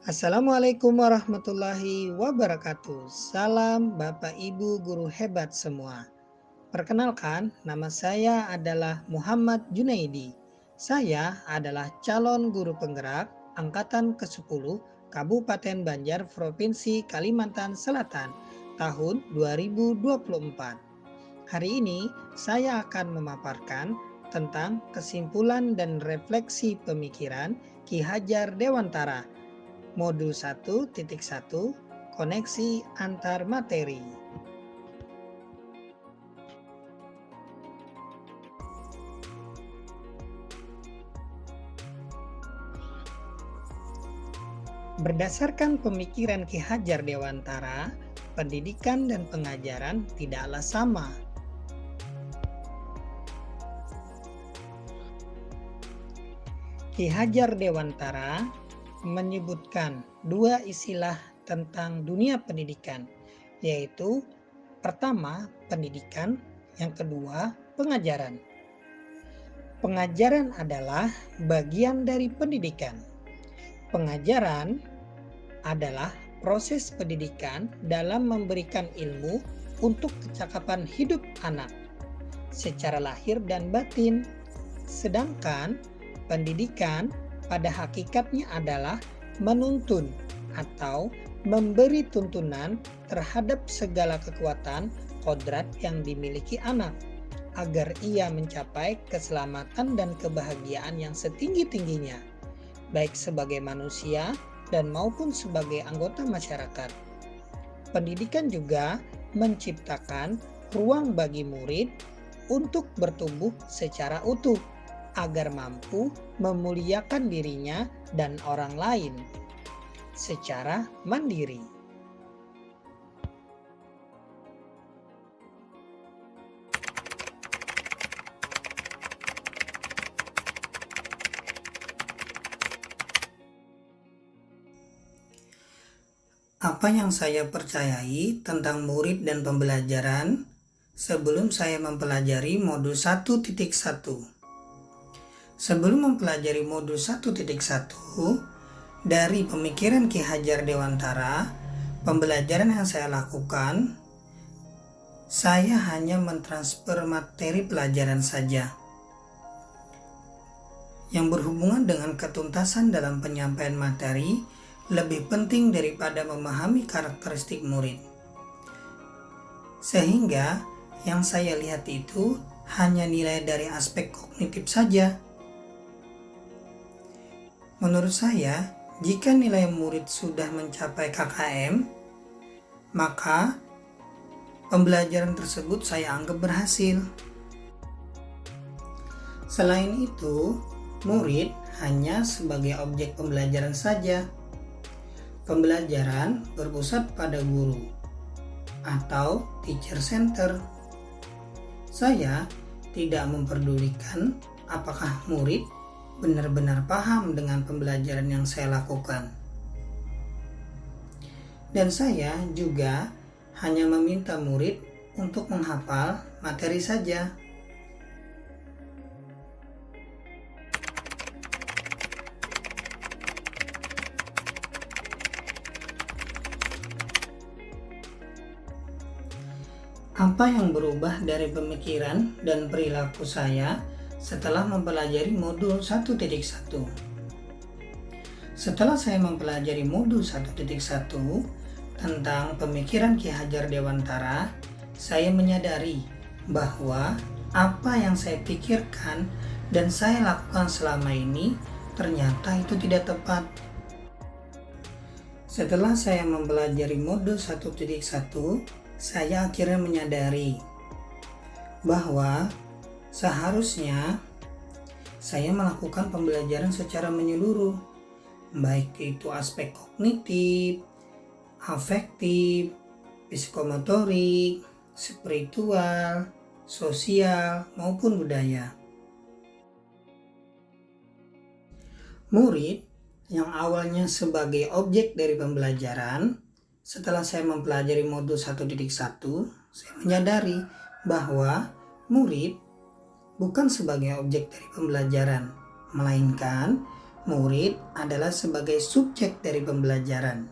Assalamualaikum warahmatullahi wabarakatuh. Salam Bapak Ibu guru hebat semua. Perkenalkan, nama saya adalah Muhammad Junaidi. Saya adalah calon guru penggerak angkatan ke-10 Kabupaten Banjar Provinsi Kalimantan Selatan tahun 2024. Hari ini saya akan memaparkan tentang kesimpulan dan refleksi pemikiran Ki Hajar Dewantara Modul 1.1 Koneksi antar materi. Berdasarkan pemikiran Ki Hajar Dewantara, pendidikan dan pengajaran tidaklah sama. Ki Hajar Dewantara menyebutkan dua istilah tentang dunia pendidikan, yaitu pertama pendidikan, yang kedua pengajaran. Pengajaran adalah bagian dari pendidikan. Pengajaran adalah proses pendidikan dalam memberikan ilmu untuk kecakapan hidup anak secara lahir dan batin. Sedangkan pendidikan pada hakikatnya adalah menuntun atau memberi tuntunan terhadap segala kekuatan kodrat yang dimiliki anak agar ia mencapai keselamatan dan kebahagiaan yang setinggi-tingginya, baik sebagai manusia dan maupun sebagai anggota masyarakat. Pendidikan juga menciptakan ruang bagi murid untuk bertumbuh secara utuh agar mampu memuliakan dirinya dan orang lain secara mandiri. Apa yang saya percayai tentang murid dan pembelajaran sebelum saya mempelajari modul 1.1. Sebelum mempelajari modul 1.1 dari pemikiran Ki Hajar Dewantara, pembelajaran yang saya lakukan, saya hanya mentransfer materi pelajaran saja yang berhubungan dengan ketuntasan dalam penyampaian materi lebih penting daripada memahami karakteristik murid. Sehingga yang saya lihat itu hanya nilai dari aspek kognitif saja. Menurut saya, jika nilai murid sudah mencapai KKM, maka pembelajaran tersebut saya anggap berhasil. Selain itu, murid hanya sebagai objek pembelajaran saja. Pembelajaran berpusat pada guru atau teacher center. Saya tidak memperdulikan apakah murid benar-benar paham dengan pembelajaran yang saya lakukan. Dan saya juga hanya meminta murid untuk menghafal materi saja. Apa yang berubah dari pemikiran dan perilaku saya setelah mempelajari modul 1.1? Setelah saya mempelajari modul 1.1 tentang pemikiran Ki Hajar Dewantara, saya menyadari bahwa apa yang saya pikirkan dan saya lakukan selama ini ternyata itu tidak tepat. Setelah saya mempelajari modul 1.1, saya akhirnya menyadari bahwa seharusnya saya melakukan pembelajaran secara menyeluruh, baik itu aspek kognitif, afektif, psikomotorik, spiritual, sosial, maupun budaya. Murid yang awalnya sebagai objek dari pembelajaran, setelah saya mempelajari modul 1.1, saya menyadari bahwa murid bukan sebagai objek dari pembelajaran, melainkan murid adalah sebagai subjek dari pembelajaran.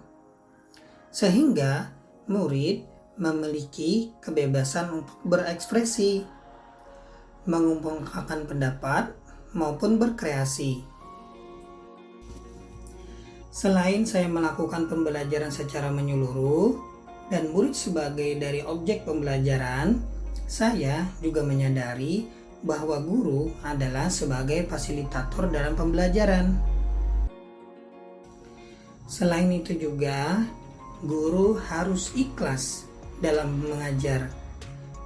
Sehingga murid memiliki kebebasan untuk berekspresi, mengungkapkan pendapat, maupun berkreasi. Selain saya melakukan pembelajaran secara menyeluruh dan murid sebagai dari objek pembelajaran, saya juga menyadari bahwa guru adalah sebagai fasilitator dalam pembelajaran. Selain itu juga, guru harus ikhlas dalam mengajar,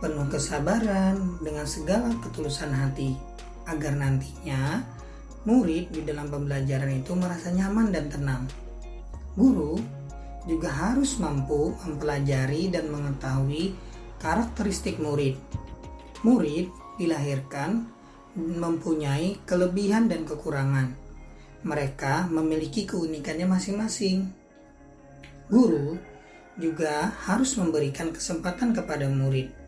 penuh kesabaran dengan segala ketulusan hati, agar nantinya murid di dalam pembelajaran itu merasa nyaman dan tenang. Guru juga harus mampu mempelajari dan mengetahui karakteristik murid. Murid dilahirkan mempunyai kelebihan dan kekurangan. Mereka memiliki keunikannya masing-masing. Guru juga harus memberikan kesempatan kepada murid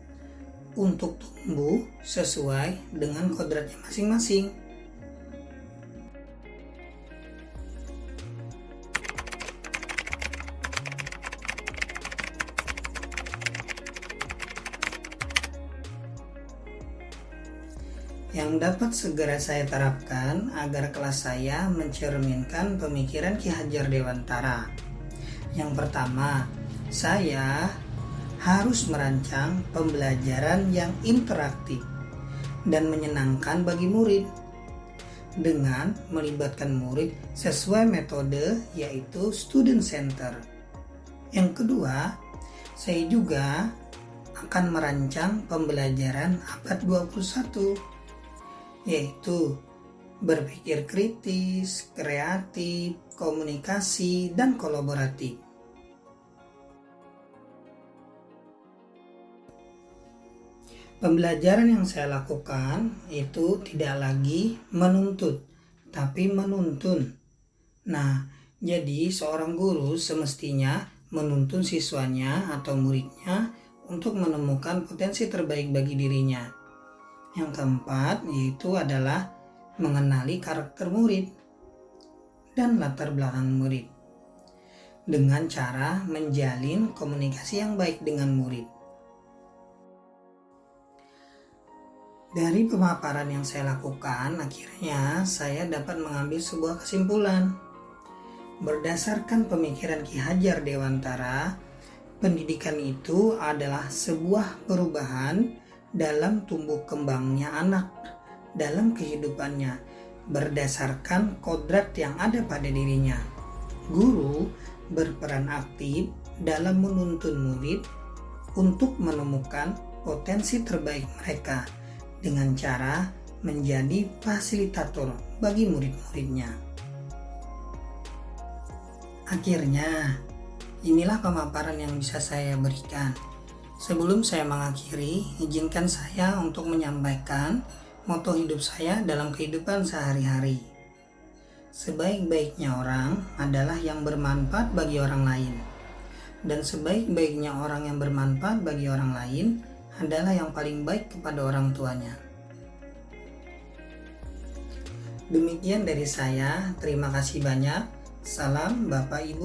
untuk tumbuh sesuai dengan kodratnya masing-masing. Yang dapat segera saya terapkan agar kelas saya mencerminkan pemikiran Ki Hajar Dewantara. Yang pertama, saya harus merancang pembelajaran yang interaktif dan menyenangkan bagi murid dengan melibatkan murid sesuai metode yaitu student center. Yang kedua, saya juga akan merancang pembelajaran abad 21 yaitu berpikir kritis, kreatif, komunikasi, dan kolaboratif. Pembelajaran yang saya lakukan itu tidak lagi menuntut, tapi menuntun. Nah, jadi seorang guru semestinya menuntun siswanya atau muridnya untuk menemukan potensi terbaik bagi dirinya. Yang keempat yaitu adalah mengenali karakter murid dan latar belakang murid dengan cara menjalin komunikasi yang baik dengan murid. Dari pemaparan yang saya lakukan, akhirnya saya dapat mengambil sebuah kesimpulan. Berdasarkan pemikiran Ki Hajar Dewantara, pendidikan itu adalah sebuah perubahan dalam tumbuh kembangnya anak dalam kehidupannya berdasarkan kodrat yang ada pada dirinya. Guru berperan aktif dalam menuntun murid untuk menemukan potensi terbaik mereka dengan cara menjadi fasilitator bagi murid-muridnya. Akhirnya, inilah pemaparan yang bisa saya berikan. Sebelum saya mengakhiri, izinkan saya untuk menyampaikan moto hidup saya dalam kehidupan sehari-hari. Sebaik-baiknya orang adalah yang bermanfaat bagi orang lain. Dan sebaik-baiknya orang yang bermanfaat bagi orang lain adalah yang paling baik kepada orang tuanya. Demikian dari saya, terima kasih banyak. Salam Bapak Ibu.